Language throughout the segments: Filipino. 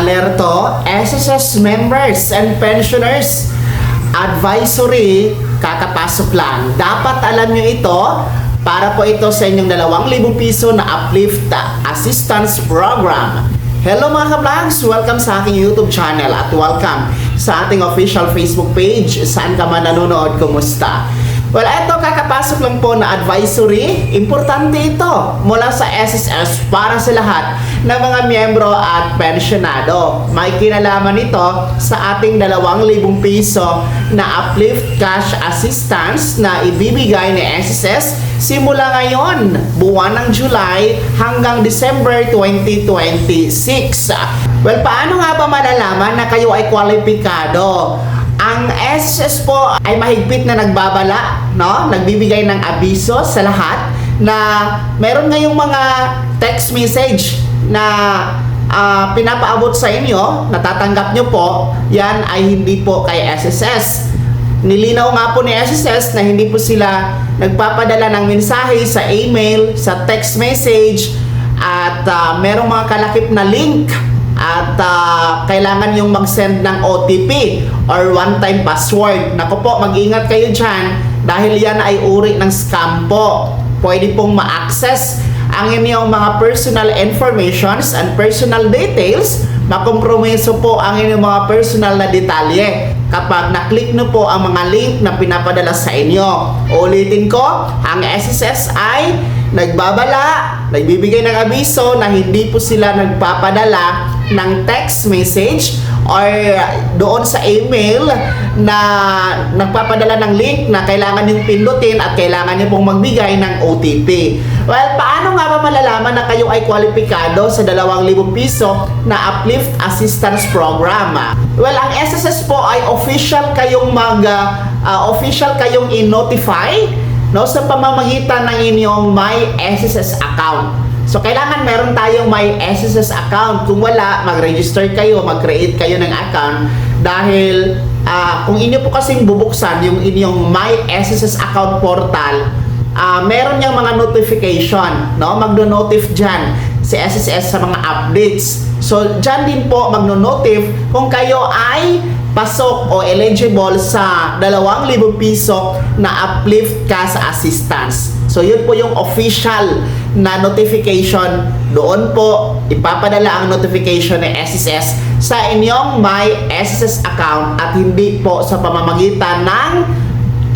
Alerto, SSS members and pensioners, advisory, kakapasok lang. Dapat alam nyo ito para po ito sa inyong 2,000 piso na uplift assistance program. Hello mga ka-vlogs! Welcome sa aking YouTube channel at welcome sa ating official Facebook page. Saan ka man nanonood, kumusta? Well, ito kakapasok lang po na advisory. Importante ito mula sa SSS para sa lahat ng mga miyembro at pensyonado. May kinalaman ito sa ating 2,000 piso na uplift cash assistance na ibibigay ni SSS simula ngayon, buwan ng July hanggang December 2026. Well, paano nga ba malalaman na kayo ay kwalipikado? Ang SSS po ay mahigpit na nagbabala, no? Nagbibigay ng abiso sa lahat na meron ngayong mga text message na pinapaabot sa inyo, natatanggap nyo po, yan ay hindi po kay SSS. Nilinaw nga po ni SSS na hindi po sila nagpapadala ng mensahe sa email, sa text message, at merong mga kalakip na link at kailangan yung mag-send ng OTP or one-time password. Naku po, mag-ingat kayo dyan dahil yan ay uri ng scam po. Pwede pong ma-access ang inyong mga personal informations and personal details. Makompromiso po ang inyong mga personal na detalye kapag na-click nyo po ang mga link na pinapadala sa inyo. Ulitin ko, ang SSS ay nagbabala, nagbibigay ng abiso na hindi po sila nagpapadala ng text message or doon sa email na nagpapadala ng link na kailangan yung pindutin at kailangan nyo pong magbigay ng OTP. Well, paano nga ba malalaman na kayo ay kwalipikado sa 2,000 piso na uplift assistance program? Well, ang SSS po ay official kayong i-notify, no, sa pamamagitan ng inyong My SSS account. So, kailangan meron tayong My SSS account. Kung wala, mag-register kayo, mag-create kayo ng account dahil kung inyo po kasing bubuksan yung inyong My SSS account portal, meron niyang mga notification, no? Magno-notif dyan si SSS sa mga updates. So, dyan din po magno-notif kung kayo ay pasok o eligible sa 2,000 piso na uplift cash assistance. So, yun po yung official na notification. Doon po ipapadala ang notification ng SSS sa inyong My SSS account at hindi po sa pamamagitan ng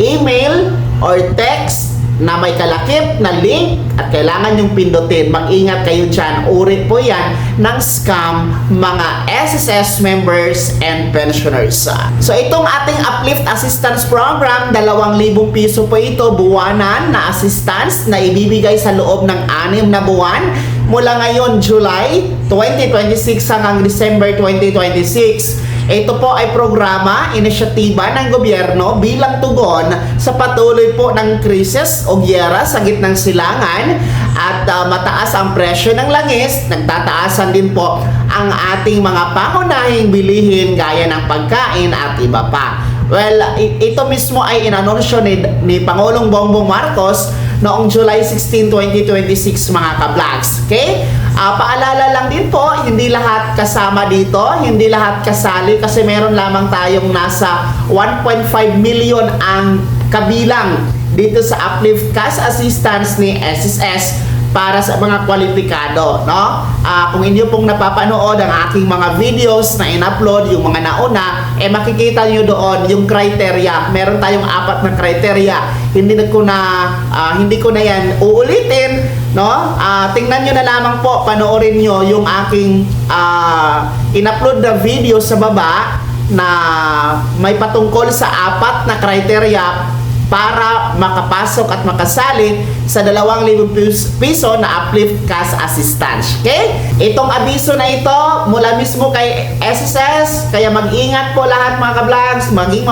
email or text na may kalakip na link at kailangan yung pindutin. Mag-ingat kayo dyan. Uri po yan ng scam, mga SSS members and pensioners. So itong ating uplift assistance program, 2,000 piso po ito buwanan na assistance na ibibigay sa loob ng 6 na buwan mula ngayon July 2026 hanggang December 2026. Ito po ay programa, inisyatiba ng gobyerno bilang tugon sa patuloy po ng krisis o giyera sa gitnang silangan at mataas ang presyo ng langis. Nagtataasan din po ang ating mga pangunahing bilihin gaya ng pagkain at iba pa. Well, ito mismo ay inanunsyo ni Pangulong Bongbong Marcos noong July 16, 2026 mga ka-vlogs. Okay? Paalala lang din po, hindi lahat kasama dito, hindi lahat kasali kasi meron lamang tayong nasa 1.5 million ang kabilang dito sa uplift cash assistance ni SSS para sa mga kwalipikado, no? Kung inyo pong napapanood ang aking mga videos na in-upload, yung mga nauna, makikita nyo doon yung criteria. Meron tayong 4 na criteria. Hindi ko na yan uulitin, no? Tingnan nyo na lamang po, panoorin nyo yung aking in-upload na video sa baba na may patungkol sa 4 na criteria para makapasok at makasali sa 2,000 piso na uplift cash assistance. Okay? Itong abiso na ito mula mismo kay SSS, kaya mag-ingat po lahat mga ka-vlogs, maging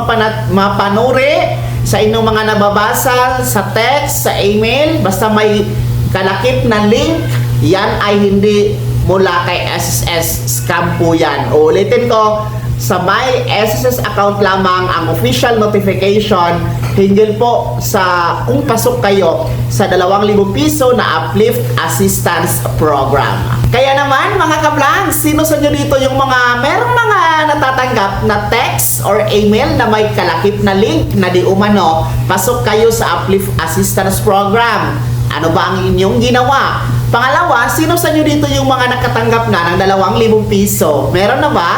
mapanuri sa inyong mga nababasa sa text, sa email, basta may kalakip na link, yan ay hindi mula kay SSS, scam po yan. Ulitin ko, sa My SSS account lamang ang official notification hinggil po sa kung pasok kayo sa 2,000 piso na Uplift Assistance Program. Kaya naman mga ka-vlogs, sino sa inyo dito yung merong mga natatanggap na text or email na may kalakip na link na di umano pasok kayo sa Uplift Assistance Program? Ano ba ang inyong ginawa? Pangalawa, sino sa inyo dito yung mga nakatanggap na ng 2,000 piso? Meron na ba?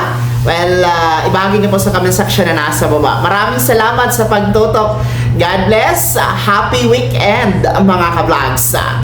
Well, ibahagi niyo po sa comment section na nasa baba. Maraming salamat sa pagtutok. God bless. Happy weekend mga ka-vlogs.